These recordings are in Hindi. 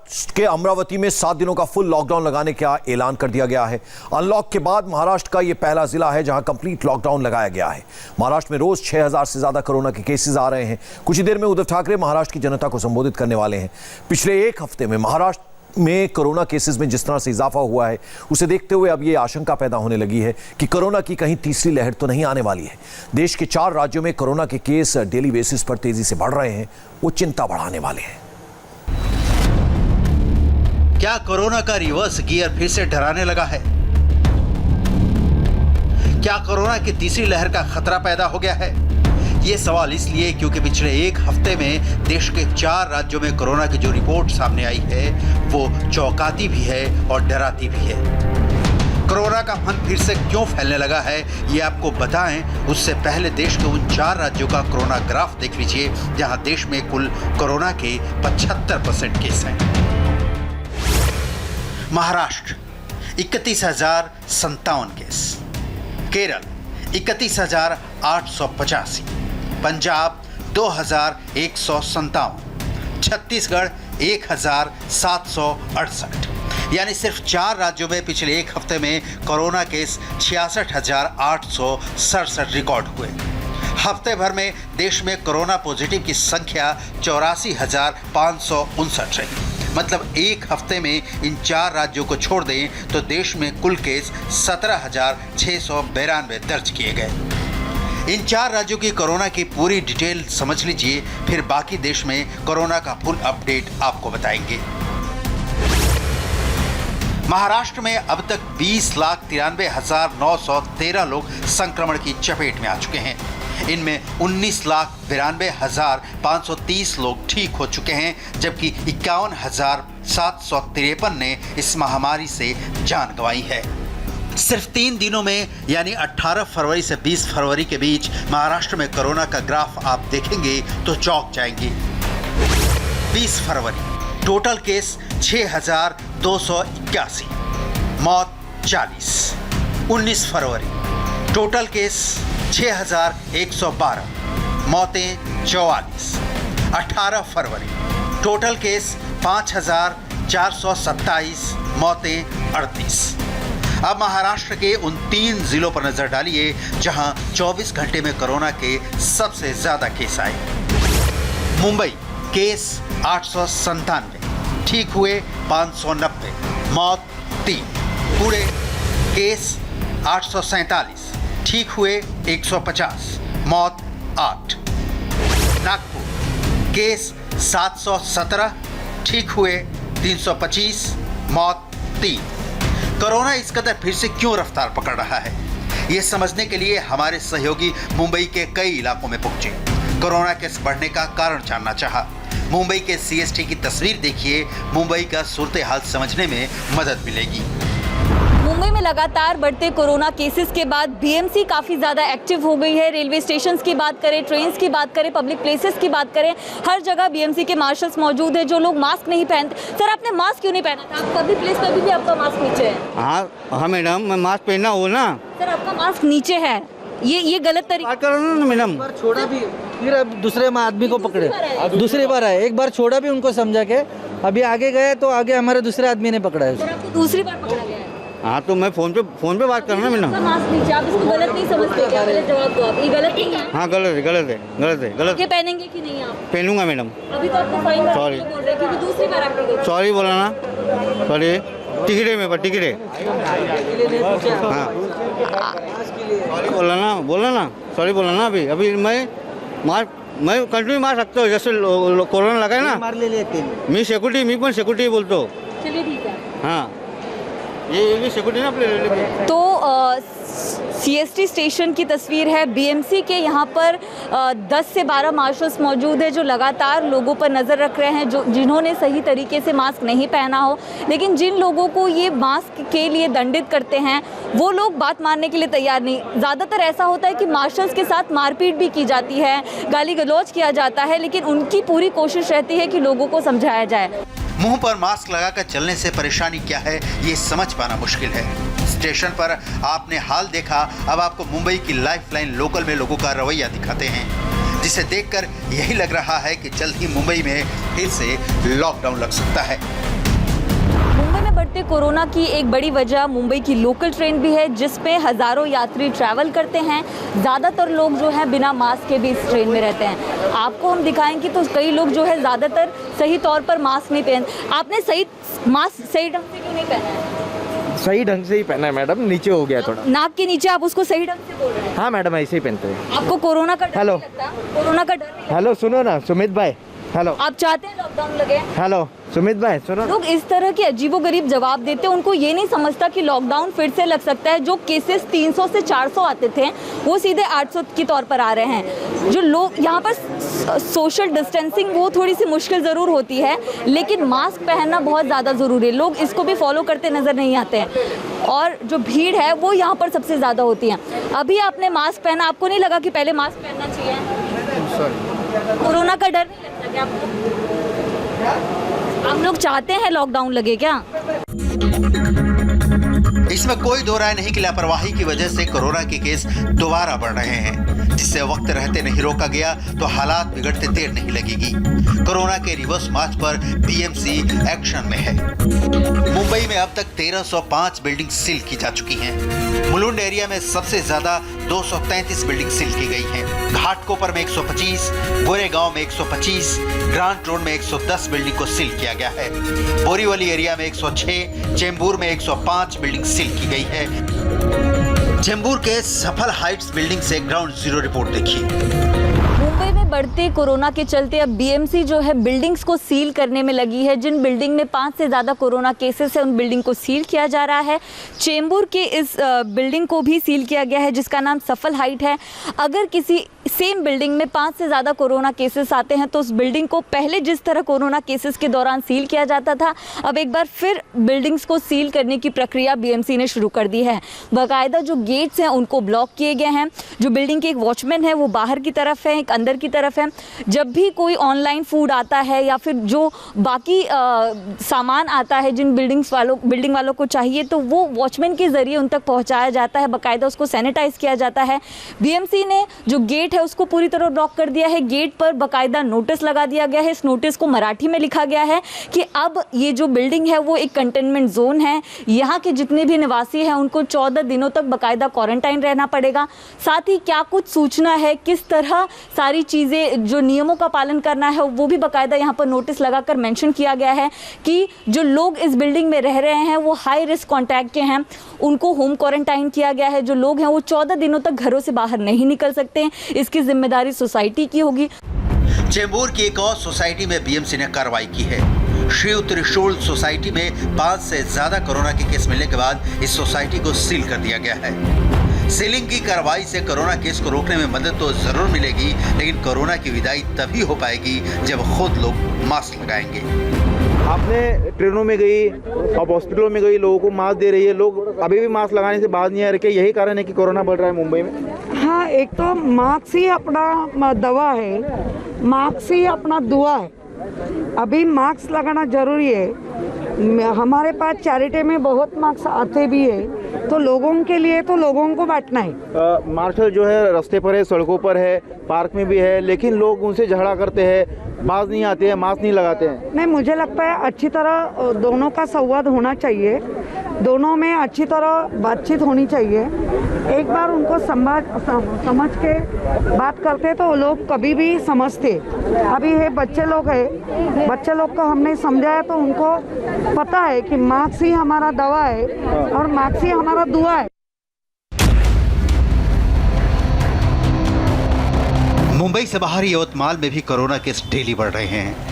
महाराष्ट्र के अमरावती में 7 दिनों का फुल लॉकडाउन लगाने का ऐलान कर दिया गया है। अनलॉक के बाद महाराष्ट्र का यह पहला जिला है जहां कंप्लीट लॉकडाउन लगाया गया है। महाराष्ट्र में रोज 6000 से ज्यादा कोरोना के केसेस आ रहे हैं। कुछ ही देर में उद्धव ठाकरे महाराष्ट्र की जनता को संबोधित करने वाले हैं। पिछले एक हफ्ते में महाराष्ट्र में कोरोना केसेस में जिस तरह से इजाफा हुआ है, उसे देखते हुए अब ये आशंका पैदा होने लगी है कि कोरोना की कहीं तीसरी लहर तो नहीं आने वाली है। देश के 4 राज्यों में कोरोना के केस डेली बेसिस पर तेजी से बढ़ रहे हैं, वो चिंता बढ़ाने वाले हैं। क्या कोरोना का रिवर्स गियर फिर से डराने लगा है? क्या कोरोना की तीसरी लहर का खतरा पैदा हो गया है? ये सवाल इसलिए क्योंकि पिछले एक हफ्ते में देश के 4 राज्यों में कोरोना की जो रिपोर्ट सामने आई है वो चौंकाती भी है और डराती भी है। कोरोना का फन फिर से क्यों फैलने लगा है ये आपको बताएं, उससे पहले देश के उन 4 राज्यों का कोरोना ग्राफ देख लीजिए जहां देश में कुल कोरोना के 75% केस हैं। महाराष्ट्र 31,057 केस, केरल 31,885, पंजाब 2,157, छत्तीसगढ़ 1,768। यानी सिर्फ 4 राज्यों में पिछले एक हफ्ते में कोरोना केस 66,867 रिकॉर्ड हुए। हफ्ते भर में देश में कोरोना पॉजिटिव की संख्या 84,559 रही। मतलब एक हफ्ते में इन 4 राज्यों को छोड़ दें तो देश में कुल केस 17,692 दर्ज किए गए। इन 4 राज्यों की कोरोना की पूरी डिटेल समझ लीजिए, फिर बाकी देश में कोरोना का फुल अपडेट आपको बताएंगे। महाराष्ट्र में अब तक 20,93,913 लोग संक्रमण की चपेट में आ चुके हैं। इनमें 19,92,530 लोग ठीक हो चुके हैं, जबकि 51,753 ने इस महामारी से जान गंवाई है। सिर्फ 3 दिनों में यानी 18 फरवरी से 20 फरवरी के बीच महाराष्ट्र में कोरोना का ग्राफ आप देखेंगे तो चौंक जाएंगे। 20 फरवरी टोटल केस 6,281, मौत 40। 19 फरवरी टोटल केस 6,112, मौतें 44। 18 फरवरी टोटल केस 5,427, मौतें 38। अब महाराष्ट्र के उन 3 जिलों पर नजर डालिए जहां 24 घंटे में कोरोना के सबसे ज्यादा केस आए। मुंबई केस 897, ठीक हुए 590, मौत 3। पुणे केस 847, ठीक हुए 150, मौत 8। नागपुर केस 717, ठीक हुए 325, मौत 3। कोरोना इस कदर फिर से क्यों रफ्तार पकड़ रहा है, ये समझने के लिए हमारे सहयोगी मुंबई के कई इलाकों में पहुंचे। कोरोना केस बढ़ने का कारण जानना चाहा। मुंबई के सीएसटी की तस्वीर देखिए, मुंबई का सूरत हाल समझने में मदद मिलेगी। मुंबई में लगातार बढ़ते कोरोना केसेस के बाद बीएमसी काफ़ी ज़्यादा एक्टिव हो गई है। रेलवे स्टेशंस की बात करें, ट्रेन्स की बात करें, पब्लिक प्लेसेस की बात करें, हर जगह बीएमसी के मार्शल्स मौजूद है। जो लोग मास्क नहीं पहनते, सर आपने मास्क क्यों नहीं पहना था? पब्लिक प्लेस पर भी आपका मास्क नीचे है। हाँ मैडम, मैं मास्क पहना हो ना। सर आपका मास्क नीचे है, ये गलत तरीका करो ना मैडम। छोड़ा भी, फिर अब दूसरे आदमी को पकड़े, दूसरी बार आए। एक बार छोड़ा भी उनको समझा के, अभी आगे गए तो आगे हमारे दूसरे आदमी ने पकड़ा है। सर आपको दूसरी बार पकड़ा गया है। हाँ तो मैं फोन पे बात करना मैडम। मास्क नीचे, आप इसको गलत नहीं समझते क्या? गलत जवाब दो आप, ये गलत नहीं है। हाँ गलत है। ये पहनेंगे कि नहीं आप? पहनूंगा मैडम। अभी तो आपको फाइन सॉरी बोल रहे क्योंकि दूसरी बार आपने गलत। सॉरी बोला ना, सॉरी। टिकट है मेरे पास, टिकट है। हाँ सॉरी बोला ना, सॉरी बोला ना। अभी मैं कंटिन्यू मार सकता हूँ, जैसे कोरोना लगा है ना। मार ले लेते मी पण सिक्युरिटी बोलतो। चलिए ठीक है। हाँ ये सिक्योरिटी ना अपने रेलवे में। तो सीएसटी स्टेशन की तस्वीर है। बीएमसी के यहाँ पर 10 से 12 मार्शल्स मौजूद है जो लगातार लोगों पर नज़र रख रहे हैं, जिन्होंने सही तरीके से मास्क नहीं पहना हो। लेकिन जिन लोगों को ये मास्क के लिए दंडित करते हैं वो लोग बात मानने के लिए तैयार नहीं। ज़्यादातर ऐसा होता है कि मार्शल्स के साथ मारपीट भी की जाती है, गाली गलौज किया जाता है, लेकिन उनकी पूरी कोशिश रहती है कि लोगों को समझाया जाए। मुंह पर मास्क लगाकर चलने से परेशानी क्या है ये समझ पाना मुश्किल है। स्टेशन पर आपने हाल देखा, अब आपको मुंबई की लाइफलाइन लोकल में लोगों का रवैया दिखाते हैं। जिस जिसे देखकर यही लग रहा है कि जल्द ही मुंबई में फिर से लॉकडाउन लग सकता है। मुंबई में बढ़ते कोरोना की एक बड़ी वजह मुंबई की लोकल ट्रेन भी है, जिसपे हजारों यात्री ट्रैवल करते हैं। ज़्यादातर लोग जो है बिना मास्क के भी इस ट्रेन में रहते हैं। आपको हम दिखाएंगे तो कई लोग जो है ज़्यादातर सही तौर पर मास्क नहीं पहन। आपने मास्क सही ढंग से क्यों नहीं पहना है? सही ढंग से ही पहना है मैडम, नीचे हो गया थोड़ा। नाक के नीचे आप उसको सही ढंग से बोल रहे हैं? हाँ मैडम, ऐसे ही पहनते हैं। आपको कोरोना का डर हेलो। नहीं लगता? कोरोना का डर नहीं लगता? हेलो सुनो ना सुमित भाई, हेलो। आप चाहते हैं लॉकडाउन लगे? हेलो सुमित भाई सुनो। लोग इस तरह के अजीबोगरीब जवाब देते हैं। उनको ये नहीं समझता कि लॉकडाउन फिर से लग सकता है। जो केसेस 300 से 400 आते थे वो सीधे 800 के तौर पर आ रहे हैं। जो लोग यहाँ पर सोशल डिस्टेंसिंग वो थोड़ी सी मुश्किल ज़रूर होती है, लेकिन मास्क पहनना बहुत ज़्यादा ज़रूरी है। लोग इसको भी फॉलो करते नज़र नहीं आते हैं और जो भीड़ है वो यहाँ पर सबसे ज़्यादा होती है। अभी आपने मास्क पहना, आपको नहीं लगा कि पहले मास्क पहनना चाहिए? कोरोना का डर नहीं लगता क्या आपको? हम लोग चाहते हैं लॉकडाउन लगे क्या? इसमें कोई दो राय नहीं कि लापरवाही की वजह से कोरोना के केस दोबारा बढ़ रहे हैं, जिससे वक्त रहते नहीं रोका गया तो हालात बिगड़ते देर नहीं लगेगी। कोरोना के रिवर्स मार्च पर बीएमसी एक्शन में है। मुंबई में अब तक 1305 बिल्डिंग सील की जा चुकी हैं। मुलुंड एरिया में सबसे ज्यादा 233 बिल्डिंग सील की गई हैं। घाटकोपर में 125, गोरेगांव में 125, ग्रांट रोड में 110 बिल्डिंग को सील किया गया है। बोरीवली एरिया में 106, चेंबूर में 105 बिल्डिंग सील की गई है। चेंबूर के सफल हाइट्स बिल्डिंग से ग्राउंड जीरो रिपोर्ट देखिए। मुंबई में बढ़ते कोरोना के चलते अब बीएमसी जो है बिल्डिंग्स को सील करने में लगी है। जिन बिल्डिंग में 5 से ज़्यादा कोरोना केसेस है उन बिल्डिंग को सील किया जा रहा है। चेंबूर के इस बिल्डिंग को भी सील किया गया है जिसका नाम सफल हाइट है। अगर किसी सेम बिल्डिंग में 5 से ज़्यादा कोरोना केसेस आते हैं तो उस बिल्डिंग को पहले जिस तरह कोरोना केसेस के दौरान सील किया जाता था, अब एक बार फिर बिल्डिंग्स को सील करने की प्रक्रिया बीएमसी ने शुरू कर दी है। बाकायदा जो गेट्स हैं उनको ब्लॉक किए गए हैं। जो बिल्डिंग के एक वॉचमैन है वो बाहर की तरफ है, एक अंदर की तरफ है। जब भी कोई ऑनलाइन फूड आता है या फिर जो बाकी सामान आता है जिन बिल्डिंग वालों को चाहिए तो वो वॉचमैन के ज़रिए उन तक पहुँचाया जाता है। बाकायदा उसको सैनिटाइज किया जाता है। बीएमसी ने जो गेट है उसको पूरी तरह ब्लॉक कर दिया है। गेट पर बाकायदा नोटिस लगा दिया गया है। इस नोटिस को मराठी में लिखा गया है कि अब ये जो बिल्डिंग है वो एक कंटेनमेंट जोन है। यहाँ के जितने भी निवासी हैं उनको 14 दिनों तक बाकायदा क्वारंटाइन रहना पड़ेगा। साथ ही क्या कुछ सूचना है, किस तरह सारी चीज़ें जो नियमों का पालन करना है वो भी बाकायदा यहाँ पर नोटिस लगाकर मेंशन किया गया है कि जो लोग इस बिल्डिंग में रह रहे हैं वो हाई रिस्क कॉन्टैक्ट के हैं, उनको होम क्वारंटाइन किया गया है। जो लोग हैं वो 14 दिनों तक घरों से बाहर नहीं निकल सकते हैं। इसकी जिम्मेदारी सोसाइटी की होगी। चेंबूर की एक और सोसाइटी में बीएमसी ने कार्रवाई की है। शिव त्रिशूल सोसाइटी में 5 से ज्यादा कोरोना के केस मिलने के बाद इस सोसाइटी को सील कर दिया गया है। सीलिंग की कार्रवाई से कोरोना केस को रोकने में मदद तो जरूर मिलेगी, लेकिन कोरोना की विदाई तभी हो पाएगी जब खुद लोग मास्क लगाएंगे। आपने ट्रेनों में गई और हॉस्पिटलों में गई, लोगों को मास्क दे रही है, लोग अभी भी मास्क लगाने से बाज नहीं आ रहे। यही कारण है कि कोरोना बढ़ रहा है मुंबई में। हाँ, एक तो मास्क ही अपना दवा है, मास्क ही अपना दुआ है। अभी मास्क लगाना जरूरी है। हमारे पास चैरिटी में बहुत मास्क आते भी है तो लोगों के लिए तो लोगों को बांटना है। मार्शल जो है रास्ते पर है, सड़कों पर है, पार्क में भी है, लेकिन लोग उनसे झगड़ा करते हैं, मास्क नहीं आते हैं, मास्क नहीं लगाते हैं। नहीं, मुझे लगता है अच्छी तरह दोनों का संवाद होना चाहिए, दोनों में अच्छी तरह बातचीत होनी चाहिए। एक बार उनको समझ के बात करते तो वो लोग कभी भी समझते। अभी है बच्चे लोग है, बच्चे लोग को हमने समझाया तो उनको पता है कि मास्क ही हमारा दवा है और मास्क ही हमारा दुआ है। मुंबई से बाहर यवतमाल में भी कोरोना केस डेली बढ़ रहे हैं।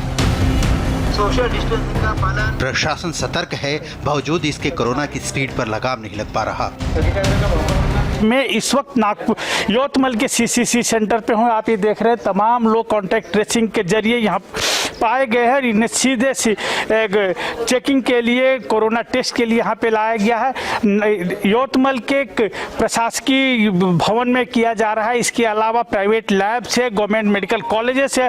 सोशल डिस्टेंसिंग का पालन प्रशासन सतर्क है, बावजूद इसके कोरोना की स्पीड पर लगाम नहीं लग पा रहा। मैं इस वक्त नागपुर यवतमाल के सीसीसी सेंटर पे हूँ। आप ये देख रहे हैं तमाम लोग कॉन्टैक्ट ट्रेसिंग के जरिए यहाँ पाए गए हैं इन्हें सीधे चेकिंग के लिए, कोरोना टेस्ट के लिए यहाँ पे लाया गया है। यवतमाल के प्रशासकीय भवन में किया जा रहा है। इसके अलावा प्राइवेट लैब से, गवर्नमेंट मेडिकल कॉलेजेस से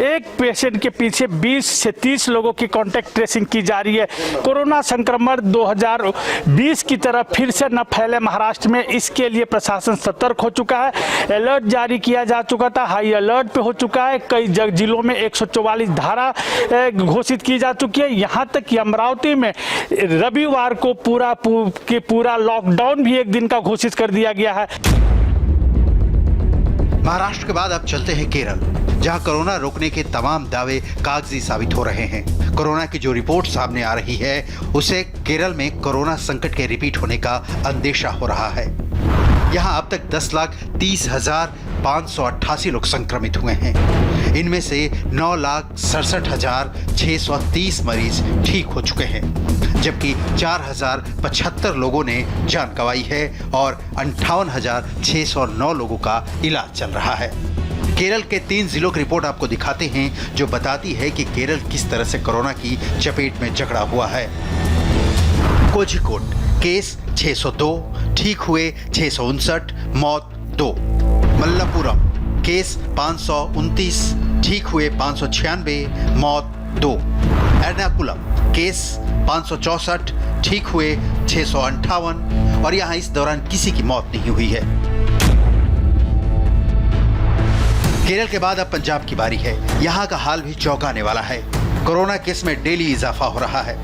एक पेशेंट के पीछे 20 से 30 लोगों की कॉन्टैक्ट ट्रेसिंग की जा रही है। कोरोना संक्रमण 2020 की तरह फिर से न फैले महाराष्ट्र में, इसके लिए प्रशासन सतर्क हो चुका है। अलर्ट जारी किया जा चुका था, हाई अलर्ट पे हो चुका है। कई जिलों में 144 धारा घोषित की जा चुकी है। यहाँ तक कि अमरावती में रविवार को पूरा लॉकडाउन भी एक दिन का घोषित कर दिया गया है। महाराष्ट्र के बाद अब चलते हैं केरल, जहां कोरोना रोकने के तमाम दावे कागजी साबित हो रहे हैं। कोरोना की जो रिपोर्ट सामने आ रही है, उसे केरल में कोरोना संकट के रिपीट होने का अंदेशा हो रहा है। यहां अब तक 10,30,588 लोग संक्रमित हुए हैं। इनमें से 9,67,630 मरीज ठीक हो चुके हैं, जबकि 4,075 लोगों ने जान गंवाई है और 58,609 लोगों का इलाज चल रहा है। केरल के 3 जिलों की रिपोर्ट आपको दिखाते हैं, जो बताती है कि केरल किस तरह से कोरोना की चपेट में जकड़ा हुआ है। कोझिकोड केस 602, ठीक हुए 659, मौत 2। मल्लापुरम केस 529, ठीक हुए 596, मौत 2। एर्नाकुलम केस 564, ठीक हुए 658 और यहां इस दौरान किसी की मौत नहीं हुई है। केरल के बाद अब पंजाब की बारी है। यहां का हाल भी चौंकाने वाला है। कोरोना केस में डेली इजाफा हो रहा है।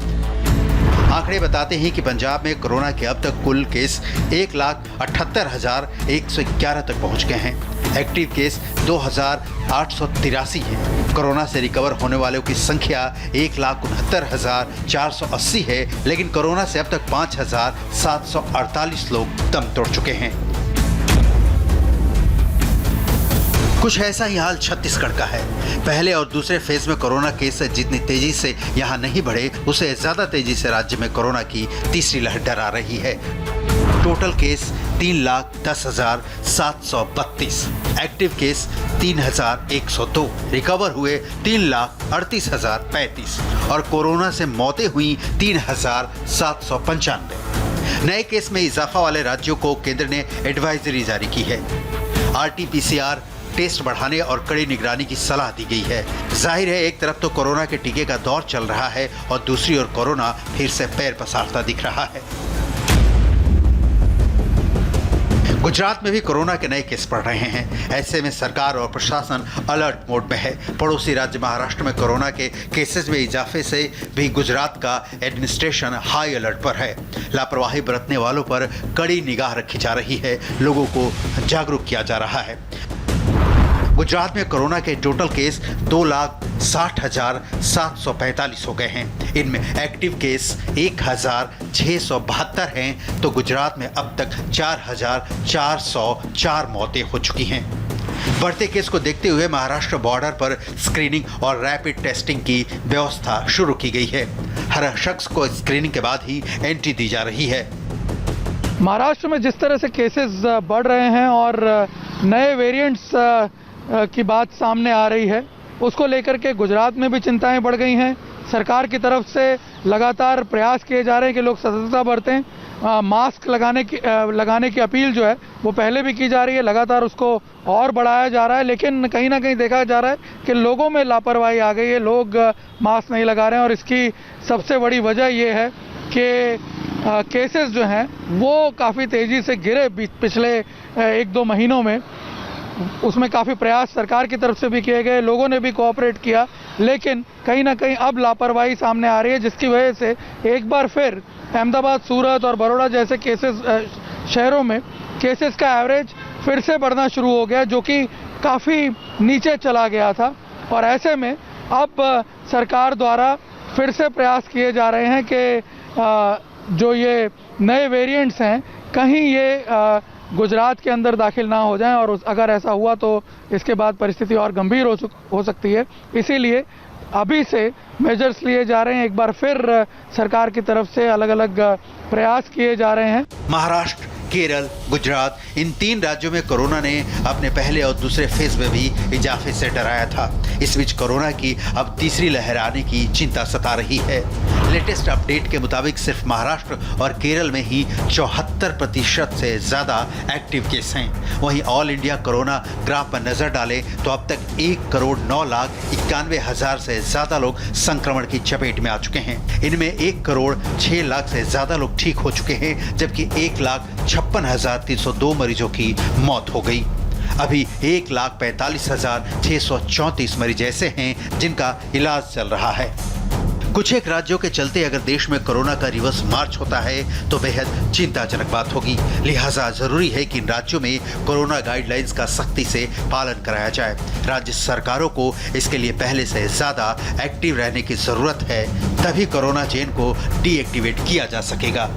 आंकड़े बताते हैं कि पंजाब में कोरोना के अब तक कुल केस 1,78,111 तक पहुंच गए हैं। एक्टिव केस 2,883 हैं। कोरोना से रिकवर होने वालों की संख्या 1,69,480 है, लेकिन कोरोना से अब तक 5,748 लोग दम तोड़ चुके हैं। कुछ ऐसा ही हाल छत्तीसगढ़ का है। पहले और दूसरे फेज में कोरोना केस जितनी तेजी से यहां नहीं बढ़े, उससे ज्यादा तेजी से राज्य में कोरोना की तीसरी लहर डरा रही है। Total case 3,10,732, active case 3,102, recover हुए 3,38,035 और कोरोना से मौतें हुई 3,795। नए केस में इजाफा वाले राज्यों को केंद्र ने एडवाइजरी जारी की है। RT-PCR टेस्ट बढ़ाने और कड़ी निगरानी की सलाह दी गई है। जाहिर है, एक तरफ तो कोरोना के टीके का दौर चल रहा है और दूसरी ओर कोरोना फिर से पैर पसारता दिख रहा है। गुजरात में भी कोरोना के नए केस बढ़ रहे हैं। ऐसे में सरकार और प्रशासन अलर्ट मोड में है। पड़ोसी राज्य महाराष्ट्र में कोरोना के केसेस में इजाफे से भी गुजरात का एडमिनिस्ट्रेशन हाई अलर्ट पर है। लापरवाही बरतने वालों पर कड़ी निगाह रखी जा रही है। लोगों को जागरूक किया जा रहा है। गुजरात में कोरोना के टोटल केस 2,60,745 हो गए हैं। इनमें एक्टिव केस 1,672 हैं, तो गुजरात में अब तक 4,404 मौतें हो चुकी हैं। बढ़ते केस को देखते हुए महाराष्ट्र बॉर्डर पर स्क्रीनिंग और रैपिड टेस्टिंग की व्यवस्था शुरू की गई है। हर शख्स को स्क्रीनिंग के बाद ही एंट्री दी जा रही है। महाराष्ट्र में जिस तरह से केसेस बढ़ रहे हैं और नए वेरिएंट्स की बात सामने आ रही है, उसको लेकर के गुजरात में भी चिंताएं बढ़ गई हैं। सरकार की तरफ से लगातार प्रयास किए जा रहे हैं कि लोग सतर्कता बरतें। मास्क लगाने की अपील जो है वो पहले भी की जा रही है, लगातार उसको और बढ़ाया जा रहा है, लेकिन कहीं ना कहीं देखा जा रहा है कि लोगों में लापरवाही आ गई है। लोग मास्क नहीं लगा रहे हैं और इसकी सबसे बड़ी वजह ये है कि केसेस जो हैं वो काफ़ी तेज़ी से गिरे पिछले 1-2 महीनों में। उसमें काफ़ी प्रयास सरकार की तरफ से भी किए गए, लोगों ने भी कोऑपरेट किया, लेकिन कहीं ना कहीं अब लापरवाही सामने आ रही है, जिसकी वजह से एक बार फिर अहमदाबाद, सूरत और बड़ौदा जैसे शहरों में केसेस का एवरेज फिर से बढ़ना शुरू हो गया, जो कि काफ़ी नीचे चला गया था। और ऐसे में अब सरकार द्वारा फिर से प्रयास किए जा रहे हैं कि जो ये नए वेरिएंट्स हैं कहीं ये गुजरात के अंदर दाखिल ना हो जाएं, और अगर ऐसा हुआ तो इसके बाद परिस्थिति और गंभीर हो सकती है। इसीलिए अभी से मेजर्स लिए जा रहे हैं। एक बार फिर सरकार की तरफ से अलग अलग प्रयास किए जा रहे हैं। महाराष्ट्र केरल, गुजरात, इन 3 राज्यों में कोरोना ने अपने पहले और दूसरे फेज में भी इजाफे से डराया था। इस बीच कोरोना की अब तीसरी लहर आने की चिंता सता रही है। लेटेस्ट अपडेट के मुताबिक सिर्फ महाराष्ट्र और केरल में ही 74% से ज्यादा एक्टिव केस हैं। वहीं ऑल इंडिया कोरोना ग्राफ पर नजर डालें तो अब तक 1,09,91,000 से ज्यादा लोग संक्रमण की चपेट में आ चुके हैं। इनमें 1,06,00,000 से ज्यादा लोग ठीक हो चुके हैं, जबकि 1,56,302 मरीजों की मौत हो गई। अभी 1,45,634 मरीज ऐसे हैं जिनका इलाज चल रहा है। कुछ एक राज्यों के चलते अगर देश में कोरोना का रिवर्स मार्च होता है तो बेहद चिंताजनक बात होगी। लिहाजा जरूरी है कि इन राज्यों में कोरोना गाइडलाइंस का सख्ती से पालन कराया जाए। राज्य सरकारों को इसके लिए पहले से ज्यादा एक्टिव रहने की जरूरत है, तभी कोरोना चेन को डीएक्टिवेट किया जा सकेगा।